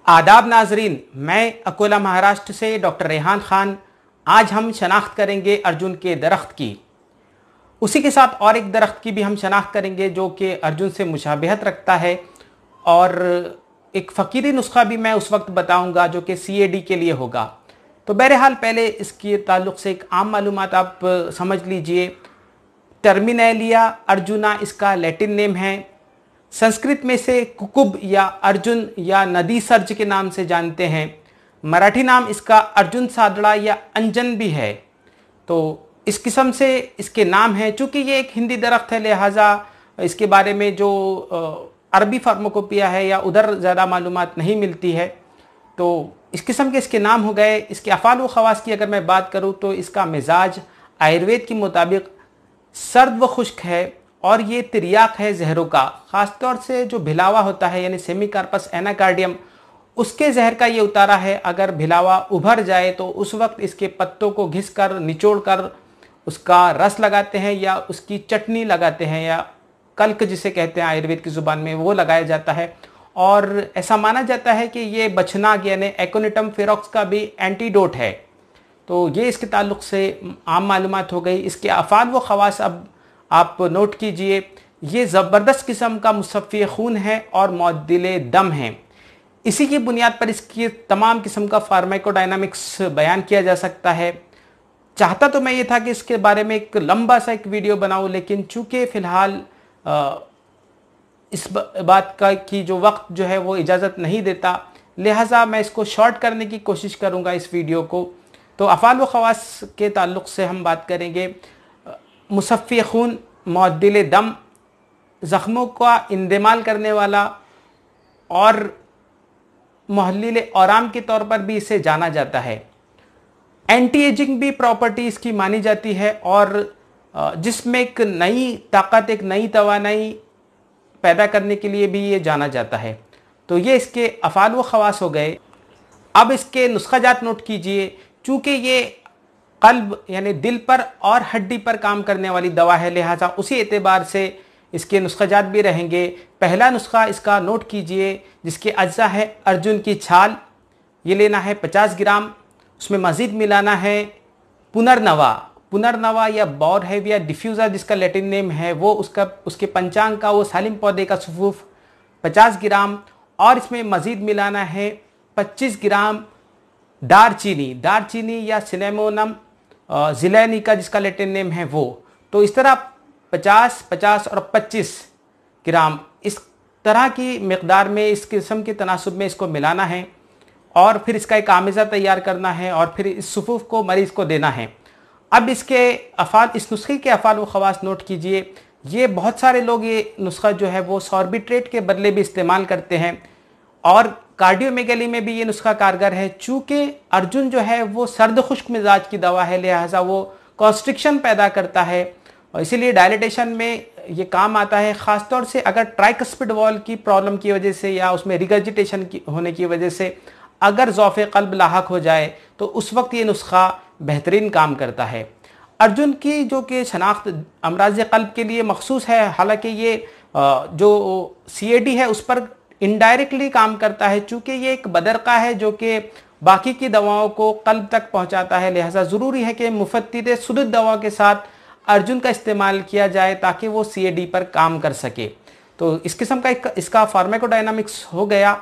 आदाब नाजरीन, मैं अकोला महाराष्ट्र से डॉक्टर रेहान खान। आज हम शनाख्त करेंगे अर्जुन के दरख्त की। उसी के साथ और एक दरख्त की भी हम शनाख्त करेंगे जो कि अर्जुन से मुशाबहत रखता है, और एक फ़कीरी नुस्खा भी मैं उस वक्त बताऊंगा जो कि CAD के लिए होगा। तो बहरहाल पहले इसके ताल्लुक़ से एक आम मालूमात आप समझ लीजिए। टर्मिनेलिया अर्जुना इसका लैटिन नेम है। संस्कृत में से कुकुब या अर्जुन या नदी सर्ज के नाम से जानते हैं। मराठी नाम इसका अर्जुन सादड़ा या अंजन भी है। तो इस किस्म से इसके नाम है। चूँकि ये एक हिंदी दरख्त है, लिहाजा इसके बारे में जो अरबी फार्माकोपिया है या उधर ज़्यादा मालूमात नहीं मिलती है। तो इस किस्म के इसके नाम हो गए। इसके अफ़ाल व ख़वास की अगर मैं बात करूँ तो इसका मिजाज आयुर्वेद के मुताबिक सर्द व खुश्क है, और ये तिरियाक है जहरों का। ख़ासतौर से जो भिलावा होता है यानी सेमिकार्पस एनाकार्डियम, उसके जहर का ये उतारा है। अगर भिलावा उभर जाए तो उस वक्त इसके पत्तों को घिस कर निचोड़ कर उसका रस लगाते हैं या उसकी चटनी लगाते हैं, या कल्क जिसे कहते हैं आयुर्वेद की ज़ुबान में, वो लगाया जाता है। और ऐसा माना जाता है कि ये बछनाग यानी एकोनिटम फेरोक्स का भी एंटीडोट है। तो ये इसके ताल्लुक़ से आम मालूमात हो गई। इसके अफ़ाल व ख़वास अब आप नोट कीजिए। ये ज़बरदस्त किस्म का मुसफ़्फ़ी खून है और मुअद्दिले दम है। इसी की बुनियाद पर इसकी तमाम किस्म का फार्माकोडायनामिक्स बयान किया जा सकता है। चाहता तो मैं ये था कि इसके बारे में एक लंबा सा एक वीडियो बनाऊं, लेकिन चूँकि फ़िलहाल इस बात का की जो वक्त जो है वो इजाज़त नहीं देता, लिहाजा मैं इसको शॉर्ट करने की कोशिश करूँगा इस वीडियो को। तो अफ़ाल व ख़वास के ताल्लुक़ से हम बात करेंगे। मुसफ़्फ़ी खून, मुअद्दिले दम, ज़ख्मों का इंदेमाल करने वाला, और मुहल्लिल औराम के तौर पर भी इसे जाना जाता है। एंटी एजिंग भी प्रॉपर्टी इसकी मानी जाती है, और जिसमें एक नई ताकत, एक नई तवानाई पैदा करने के लिए भी ये जाना जाता है। तो ये इसके अफ़ाल व ख़वास हो गए। अब इसके नुस्ख़ाजात नोट कीजिए। चूँकि ये कल्ब यानी दिल पर और हड्डी पर काम करने वाली दवा है, लिहाजा उसी एतबार से इसके नुस्ख़ाजात भी रहेंगे। पहला नुस्खा इसका नोट कीजिए, जिसके अज्जा है अर्जुन की छाल। ये लेना है 50 ग्राम। उसमें मज़ीद मिलाना है पुनर्नवा। पुनर्नवा या बौर है या डिफ्यूज़र जिसका लैटिन नेम है, वो उसके पंचांग का वो सालिम पौधे का सफ़ूफ़ 50 ग्राम। और इसमें मज़ीद मिलाना है 25 ग्राम दारचीनी। दारचीनी या सिनेमोनम ज़िलैनी का जिसका लैटिन नेम है वो। तो इस तरह 50, 50 और 25 ग्राम इस तरह की मिक़दार में, इस किस्म के तनासुब में इसको मिलाना है, और फिर इसका एक आमेज़ा तैयार करना है, और फिर इस सफ़ूफ़ को मरीज़ को देना है। अब इस नुस्खे के अफ़ाल व ख़वास नोट कीजिए। ये बहुत सारे लोग ये नुस्खा जो है वो सॉर्बिट्रेट के बदले भी इस्तेमाल करते हैं, और कार्डियोमेगली में भी ये नुस्खा कारगर है। चूँकि अर्जुन जो है वो सर्द खुश्क मिजाज की दवा है, लिहाजा वो कॉन्स्ट्रिक्शन पैदा करता है, और इसीलिए डायलिटेशन में ये काम आता है। ख़ासतौर से अगर ट्राइकस्पिड वॉल की प्रॉब्लम की वजह से या उसमें रिगर्जिटेशन होने की वजह से अगर ज़ौफ़ क़ल्ब लाहक हो जाए तो उस वक्त ये नुस्खा बेहतरीन काम करता है। अर्जुन की जो कि शनाख्त अमराज़ क़ल्ब के लिए मखसूस है, हालांकि ये जो CAD है उस पर इनडायरेक्टली काम करता है। चूँकि ये एक बदरका है जो कि बाकी की दवाओं को कल्ब तक पहुँचाता है, लिहाजा ज़रूरी है कि मुफ़त्तिद सुदूद दवा के साथ अर्जुन का इस्तेमाल किया जाए ताकि वो CAD पर काम कर सके। तो इस किस्म का इसका फार्माकोडायनामिक्स हो गया।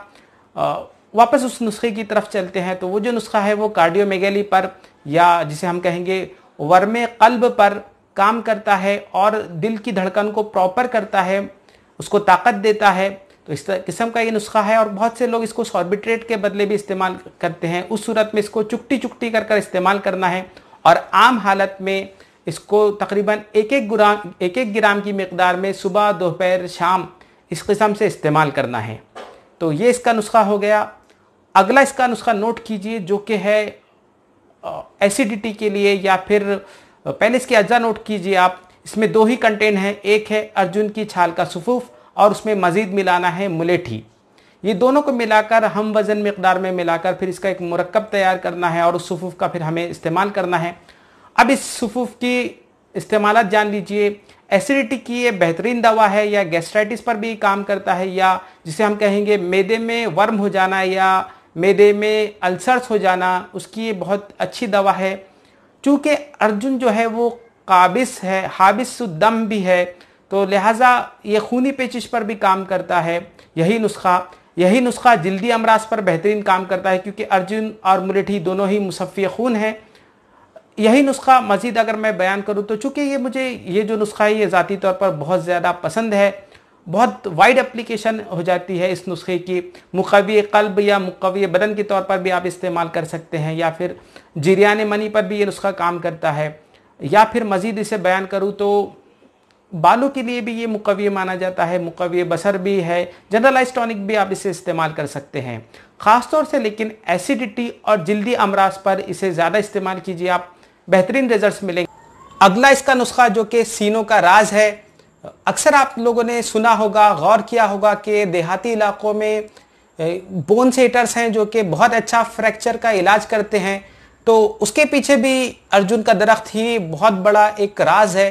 वापस उस नुस्खे की तरफ चलते हैं। तो वो जो नुस्खा है वो कार्डियोमेगली पर, या जिसे हम कहेंगे वर्मे कल्ब पर काम करता है, और दिल की धड़कन को प्रॉपर करता है, उसको ताकत देता है। तो इस किस्म का ये नुस्खा है, और बहुत से लोग इसको सॉर्बिट्रेट के बदले भी इस्तेमाल करते हैं। उस सूरत में इसको चुकटी चुकटी कर इस्तेमाल करना है, और आम हालत में इसको तकरीबन एक एक ग्राम की मिकदार में सुबह, दोपहर, शाम इस किस्म से इस्तेमाल करना है। तो ये इसका नुस्खा हो गया। अगला इसका नुस्खा नोट कीजिए जो कि है एसिडिटी के लिए, या फिर पहले इसके अज्जा नोट कीजिए आप। इसमें 2 ही कंटेंट हैं। एक है अर्जुन की छाल का सफ़ूफ़, और उसमें मज़ीद मिलाना है मुलेठी। ये दोनों को मिलाकर हम वज़न मिक़दार में मिलाकर फिर इसका एक मुरक्कब तैयार करना है, और उस सफ़ूफ़ का फिर हमें इस्तेमाल करना है। अब इस सफ़ूफ़ की इस्तेमालात जान लीजिए। एसिडिटी की ये बेहतरीन दवा है, या गैस्ट्राइटिस पर भी काम करता है, या जिसे हम कहेंगे मैदे में वर्म हो जाना या मैदे में अल्सर्स हो जाना, उसकी ये बहुत अच्छी दवा है। चूँकि अर्जुन जो है वो काबिस है, हाबिसुद्दम भी है, तो लिहाजा ये खूनी पेचिश पर भी काम करता है। यही नुस्खा जल्दी अमराज पर बेहतरीन काम करता है, क्योंकि अर्जुन और मुलेठी दोनों ही मुसफ़्फ़ी खून हैं। यही नुस्खा मज़ीद अगर मैं बयान करूँ तो चूँकि ये जो नुस्खा है ये ज़ाती तौर पर बहुत ज़्यादा पसंद है, बहुत वाइड एप्लीकेशन हो जाती है इस नुस्खे की। मुक़व्वी क़ल्ब या मुक़व्वी बदन के तौर पर भी आप इस्तेमाल कर सकते हैं, या फिर जिरियान मनी पर भी ये नुस्खा काम करता है। या फिर मज़ीद इसे बयान करूँ तो बालों के लिए भी ये मुक़व्वी माना जाता है, मुक़व्वी बसर भी है, जनरलाइज टॉनिक भी आप इसे इस्तेमाल कर सकते हैं ख़ास तौर से। लेकिन एसिडिटी और जल्दी अमराज पर इसे ज़्यादा इस्तेमाल कीजिए, आप बेहतरीन रिजल्ट्स मिलेंगे। अगला इसका नुस्खा जो कि सीनों का राज है। अक्सर आप लोगों ने सुना होगा, गौर किया होगा कि देहाती इलाकों में बोन सेटर्स हैं जो कि बहुत अच्छा फ्रैक्चर का इलाज करते हैं, तो उसके पीछे भी अर्जुन का दरख्त ही बहुत बड़ा एक राज है।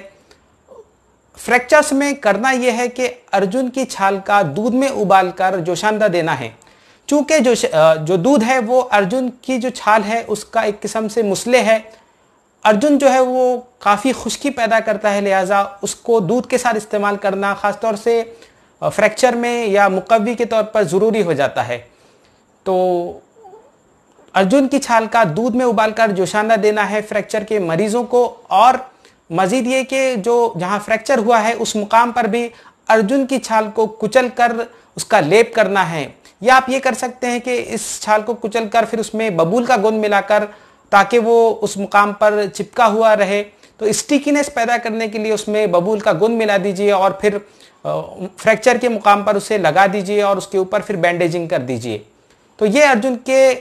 फ्रैक्चर्स में करना यह है कि अर्जुन की छाल का दूध में उबालकर जोशांदा देना है। चूँकि जो दूध है वो अर्जुन की जो छाल है उसका एक किस्म से मुसले है। अर्जुन जो है वो काफ़ी खुश्की पैदा करता है, लिहाजा उसको दूध के साथ इस्तेमाल करना ख़ास तौर से फ्रैक्चर में या मुक़व्वी के तौर पर ज़रूरी हो जाता है। तो अर्जुन की छाल का दूध में उबालकर जोशांदा देना है फ्रैक्चर के मरीज़ों को। और मज़ीद ये कि जो जहाँ फ्रैक्चर हुआ है उस मुकाम पर भी अर्जुन की छाल को कुचल कर उसका लेप करना है। या आप ये कर सकते हैं कि इस छाल को कुचल कर फिर उसमें बबूल का गुण मिलाकर, ताकि वो उस मुकाम पर चिपका हुआ रहे, तो स्टिकीनेस पैदा करने के लिए उसमें बबूल का गुण मिला दीजिए और फिर फ्रैक्चर के मुकाम पर उसे लगा दीजिए और उसके ऊपर फिर बैंडेजिंग कर दीजिए। तो ये अर्जुन के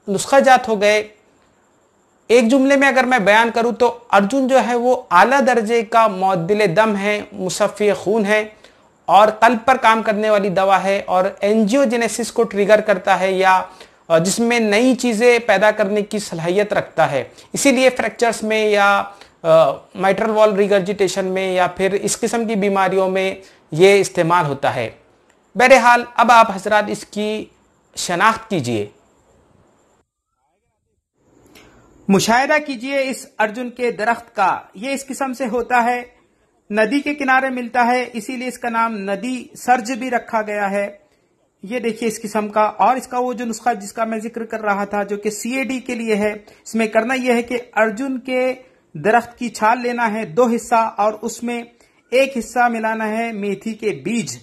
नुस्खा जात हो गए। एक जुमले में अगर मैं बयान करूं तो अर्जुन जो है वो आला दर्जे का मुअद्दिल दम है, मुसफ़्फ़ी खून है और कल्ब पर काम करने वाली दवा है, और एंजियोजेनेसिस को ट्रिगर करता है या जिसमें नई चीज़ें पैदा करने की सलाहियत रखता है। इसीलिए फ्रैक्चर्स में या माइट्रल वॉल रिगर्जिटेशन में या फिर इस किस्म की बीमारियों में ये इस्तेमाल होता है। बहरहाल अब आप हजरात इसकी शनाख्त कीजिए, मुशाहिदा कीजिए इस अर्जुन के दरख्त का। ये इस किस्म से होता है, नदी के किनारे मिलता है, इसीलिए इसका नाम नदी सर्ज भी रखा गया है। ये देखिए इस किस्म का। और इसका वो जो नुस्खा जिसका मैं जिक्र कर रहा था जो कि CAD के लिए है, इसमें करना यह है कि अर्जुन के दरख्त की छाल लेना है 2 हिस्सा और उसमें 1 हिस्सा मिलाना है मेथी के बीज।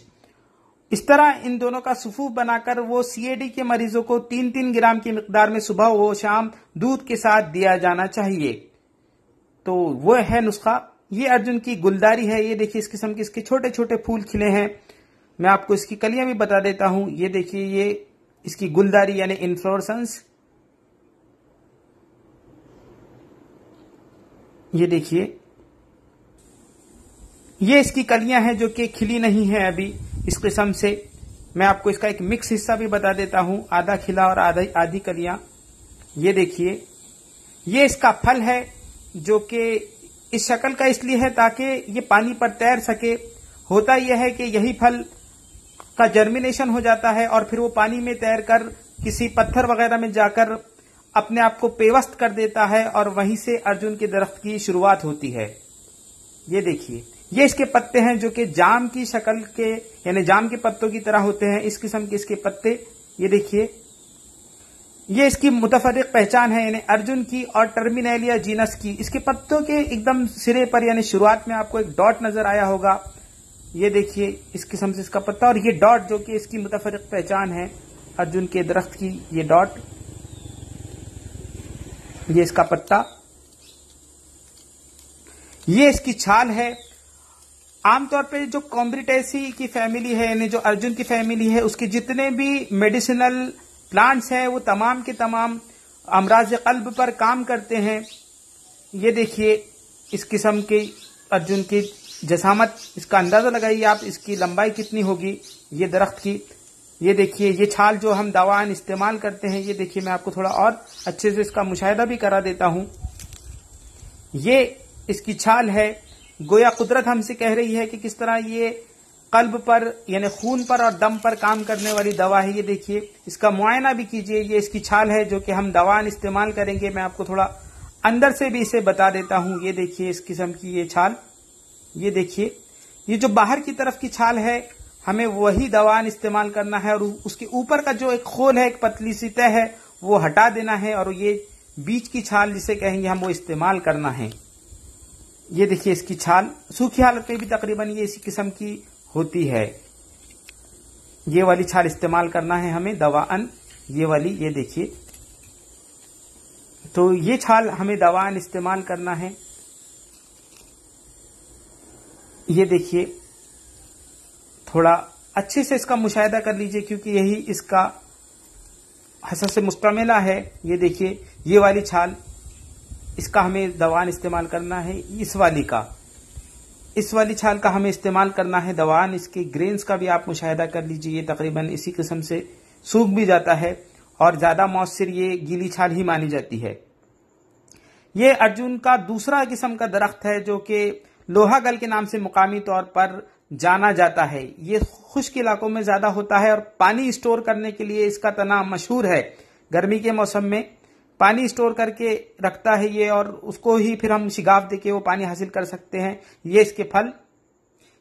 इस तरह इन दोनों का सुफूफ बनाकर वो CAD के मरीजों को 3-3 ग्राम की मिकदार में सुबह व शाम दूध के साथ दिया जाना चाहिए। तो वो है नुस्खा। ये अर्जुन की गुलदारी है। ये देखिए इस किस्म के इसके छोटे छोटे फूल खिले हैं। मैं आपको इसकी कलियां भी बता देता हूं। ये देखिए ये इसकी गुलदारी यानी इन्फ्लोरेसेंस। ये देखिए ये इसकी कलियां हैं जो कि खिली नहीं है अभी इस किस्म से। मैं आपको इसका एक मिक्स हिस्सा भी बता देता हूं, आधा खिला और आधी कलियां। ये देखिए ये इसका फल है जो कि इस शक्ल का इसलिए है ताकि ये पानी पर तैर सके। होता यह है कि यही फल का जर्मिनेशन हो जाता है और फिर वो पानी में तैरकर किसी पत्थर वगैरह में जाकर अपने आप को पेवस्त कर देता है और वहीं से अर्जुन के दरख्त की शुरुआत होती है। ये देखिए ये इसके पत्ते हैं जो कि जाम की शक्ल के यानी जाम के पत्तों की तरह होते हैं। इस किस्म के इसके पत्ते। ये देखिए ये इसकी मुतफर्रिक पहचान है यानी अर्जुन की और टर्मिनेलिया जीनस की। इसके पत्तों के एकदम सिरे पर यानी शुरुआत में आपको एक डॉट नजर आया होगा। ये देखिए इस किस्म से इसका पत्ता और ये डॉट जो कि इसकी मुतफर्रिक पहचान है अर्जुन के दरख्त की। ये डॉट, ये इसका पत्ता, ये इसकी छाल है। आमतौर पे जो कॉम्ब्रिटेसी की फैमिली है यानी जो अर्जुन की फैमिली है उसके जितने भी मेडिसिनल प्लांट्स हैं वो तमाम के तमाम अमराज कल्ब पर काम करते हैं। ये देखिए इस किस्म के अर्जुन की जसामत, इसका अंदाजा लगाइए आप इसकी लंबाई कितनी होगी ये दरख्त की। ये देखिए ये छाल जो हम दवाएं इस्तेमाल करते हैं। ये देखिए मैं आपको थोड़ा और अच्छे से इसका मुशाहिदा भी करा देता हूं। ये इसकी छाल है, गोया कुदरत हमसे कह रही है कि किस तरह ये कल्ब पर यानी खून पर और दम पर काम करने वाली दवा है। ये देखिए, इसका मुआयना भी कीजिए। ये इसकी छाल है जो कि हम दवान इस्तेमाल करेंगे। मैं आपको थोड़ा अंदर से भी इसे बता देता हूं। ये देखिए इस किस्म की ये छाल, ये देखिए, ये जो बाहर की तरफ की छाल है हमें वही दवान इस्तेमाल करना है, और उसके ऊपर का जो एक खोल है, एक पतली सी तह है, वो हटा देना है, और ये बीच की छाल जिसे कहेंगे हम वो इस्तेमाल करना है। ये देखिए इसकी छाल सूखी हालत में भी तकरीबन ये इसी किस्म की होती है। ये वाली छाल इस्तेमाल करना है हमें दवाअन, ये वाली, ये देखिए। तो ये छाल हमें दवाअन इस्तेमाल करना है। ये देखिए, थोड़ा अच्छे से इसका मुशाहिदा कर लीजिए क्योंकि यही इसका हसस से मुस्तमिला है। ये देखिए, ये वाली छाल, इसका हमें दवान इस्तेमाल करना है। इस वाली छाल का हमें इस्तेमाल करना है दवान। इसके ग्रेन्स का भी आप मुशाहिदा कर लीजिए, ये तकरीबन इसी किस्म से सूख भी जाता है और ज्यादा मौसर ये गीली छाल ही मानी जाती है। ये अर्जुन का दूसरा किस्म का दरख्त है जो कि लोहागल के नाम से मुकामी तौर पर जाना जाता है। ये खुश्क इलाकों में ज्यादा होता है और पानी स्टोर करने के लिए इसका तना मशहूर है। गर्मी के मौसम में पानी स्टोर करके रखता है ये, और उसको ही फिर हम शिगाफ देके वो पानी हासिल कर सकते हैं। ये इसके फल,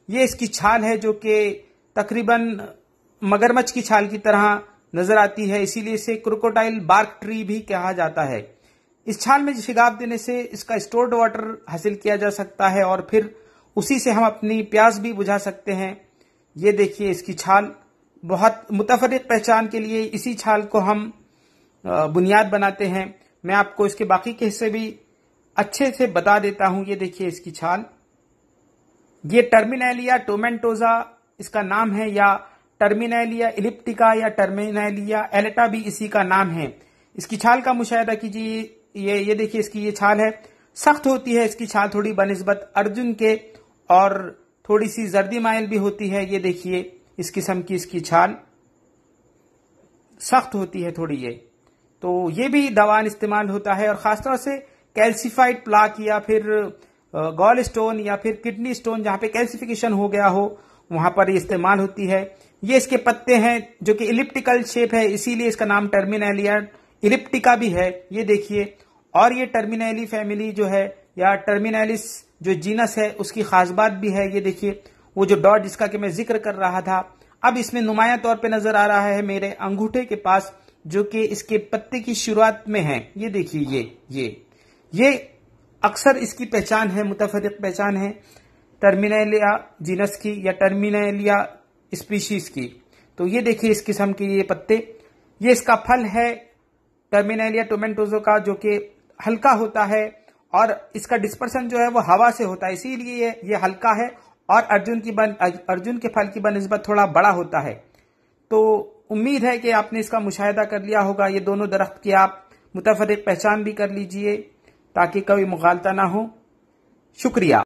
ये इसकी छाल है जो कि तकरीबन मगरमच्छ की छाल की तरह नजर आती है, इसीलिए इसे क्रोकोडाइल बार्क ट्री भी कहा जाता है। इस छाल में शिगाफ देने से इसका स्टोर्ड वाटर हासिल किया जा सकता है और फिर उसी से हम अपनी प्यास भी बुझा सकते हैं। ये देखिए इसकी छाल, बहुत मुतफरिक पहचान के लिए इसी छाल को हम बुनियाद बनाते हैं। मैं आपको इसके बाकी के हिस्से भी अच्छे से बता देता हूं। ये देखिए इसकी छाल, ये टर्मिनेलिया टोमेंटोजा इसका नाम है, या टर्मिनेलिया इलिप्टिका या टर्मिनेलिया एलेटा भी इसी का नाम है। इसकी छाल का मुशाहिदा कीजिए। ये देखिए इसकी ये छाल है, सख्त होती है इसकी छाल थोड़ी बनिस्बत अर्जुन के, और थोड़ी सी जर्दी माइल भी होती है। ये देखिए इस किस्म की इसकी छाल सख्त होती है थोड़ी ये, तो ये भी दवान इस्तेमाल होता है। और खासतौर से कैल्सिफाइड प्लाक या फिर गॉल स्टोन या फिर किडनी स्टोन जहां पे कैल्सिफिकेशन हो गया हो वहां पर ये इस्तेमाल होती है। ये इसके पत्ते हैं जो कि इलिप्टिकल शेप है, इसीलिए इसका नाम टर्मिनेलिया इलिप्टिका भी है। ये देखिए, और ये टर्मिनेली फैमिली जो है या टर्मिनेलिस जो जीनस है उसकी खास बात भी है। ये देखिए वो जो डॉट जिसका कि मैं जिक्र कर रहा था अब इसमें नुमाया तौर पे नजर आ रहा है मेरे अंगूठे के पास, जो कि इसके पत्ते की शुरुआत में है। ये देखिए ये अक्सर इसकी पहचान है, मुतफरिक पहचान है टर्मिनेलिया जीनस की या टर्मिनेलिया स्पीशीज की। तो ये देखिए इस किस्म के ये पत्ते, ये इसका फल है टर्मिनेलिया टोमेंटोजो का, जो कि हल्का होता है और इसका डिस्पर्सन जो है वो हवा से होता है, इसीलिए ये हल्का है और अर्जुन के फल की बनिस्बत थोड़ा बड़ा होता है। तो उम्मीद है कि आपने इसका मुशाहिदा कर लिया होगा। ये दोनों दरख्त की आप मुतफरिक पहचान भी कर लीजिए ताकि कोई मुगालता ना हो। शुक्रिया।